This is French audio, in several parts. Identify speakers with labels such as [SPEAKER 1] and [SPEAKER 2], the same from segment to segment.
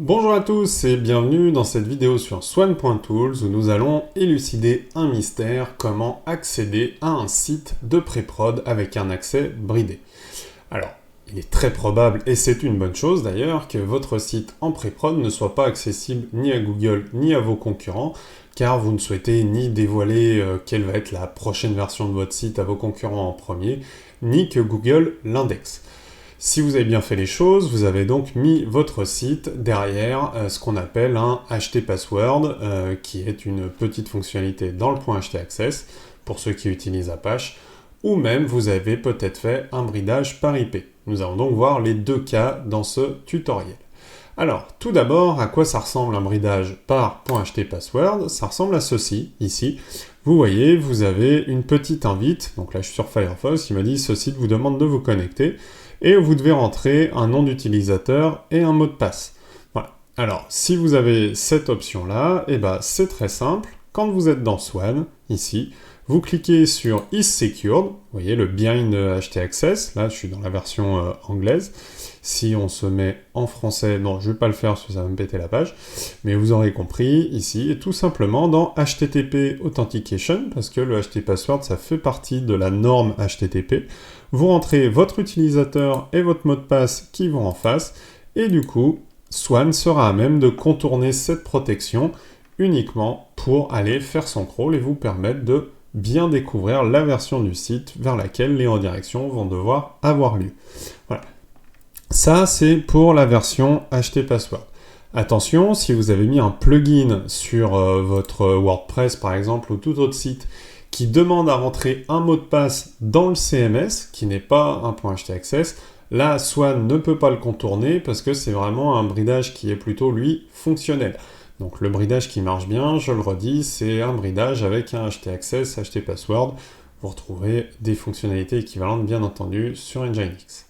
[SPEAKER 1] Bonjour à tous et bienvenue dans cette vidéo sur Swan.tools où nous allons élucider un mystère, comment accéder à un site de pré-prod avec un accès bridé. Alors, il est très probable, et c'est une bonne chose d'ailleurs, que votre site en pré-prod ne soit pas accessible ni à Google ni à vos concurrents, car vous ne souhaitez ni dévoiler quelle va être la prochaine version de votre site à vos concurrents en premier, ni que Google l'indexe. Si vous avez bien fait les choses, vous avez donc mis votre site derrière ce qu'on appelle un HTPassword, qui est une petite fonctionnalité dans le .htaccess, pour ceux qui utilisent Apache, ou même vous avez peut-être fait un bridage par IP. Nous allons donc voir les deux cas dans ce tutoriel. Alors, tout d'abord, à quoi ça ressemble un bridage par .htpassword? Ça ressemble à ceci, ici. Vous voyez, vous avez une petite invite, donc là je suis sur Firefox, il me dit « Ce site vous demande de vous connecter » et vous devez rentrer un nom d'utilisateur et un mot de passe. Voilà. Alors, si vous avez cette option-là, c'est très simple. Quand vous êtes dans Swan, ici, vous cliquez sur Is Secured, vous voyez le Behind htaccess, là je suis dans la version anglaise. Si on se met en français, non je ne vais pas le faire parce que ça va me péter la page, mais vous aurez compris ici, et tout simplement dans HTTP Authentication, parce que le HTPassword ça fait partie de la norme HTTP, vous rentrez votre utilisateur et votre mot de passe qui vont en face, et du coup, Swan sera à même de contourner cette protection uniquement pour aller faire son crawl et vous permettre de bien découvrir la version du site vers laquelle les redirections vont devoir avoir lieu. Voilà. Ça, c'est pour la version HTPassword. Attention, si vous avez mis un plugin sur votre WordPress, par exemple, ou tout autre site qui demande à rentrer un mot de passe dans le CMS, qui n'est pas un .htaccess, là, Swan ne peut pas le contourner parce que c'est vraiment un bridage qui est plutôt, lui, fonctionnel. Donc le bridage qui marche bien, je le redis, c'est un bridage avec un htaccess, HTPassword. Vous retrouvez des fonctionnalités équivalentes, bien entendu, sur Nginx.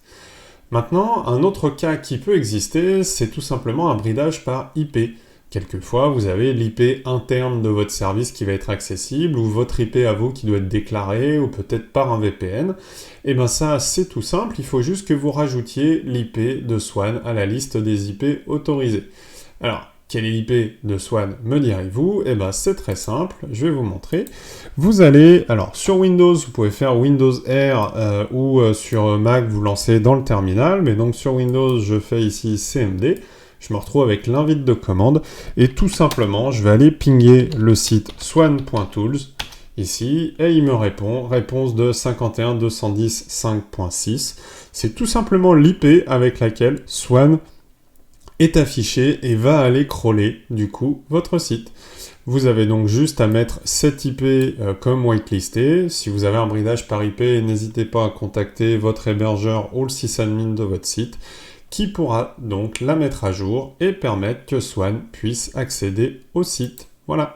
[SPEAKER 1] Maintenant, un autre cas qui peut exister, c'est tout simplement un bridage par IP. Quelquefois, vous avez l'IP interne de votre service qui va être accessible, ou votre IP à vous qui doit être déclaré, ou peut-être par un VPN. Et bien ça, c'est tout simple, il faut juste que vous rajoutiez l'IP de Swan à la liste des IP autorisés. Alors, quelle est l'IP de Swan, me direz-vous? Eh bien, c'est très simple, je vais vous montrer. Vous allez, alors sur Windows, vous pouvez faire Windows R ou sur Mac, vous lancez dans le terminal, mais donc sur Windows, je fais ici CMD. Je me retrouve avec l'invite de commande et tout simplement, je vais aller pinguer le site swan.tools ici et il me répond, réponse de 51.210.5.6. C'est tout simplement l'IP avec laquelle Swan est affiché et va aller crawler du coup votre site. Vous avez donc juste à mettre cette IP comme whitelisté. Si vous avez un bridage par IP, n'hésitez pas à contacter votre hébergeur ou le sysadmin de votre site qui pourra donc la mettre à jour et permettre que Swan puisse accéder au site. Voilà.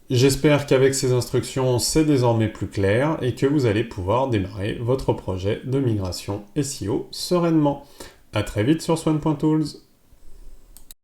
[SPEAKER 1] J'espère qu'avec ces instructions, c'est désormais plus clair et que vous allez pouvoir démarrer votre projet de migration SEO sereinement. À très vite sur Swan.tools.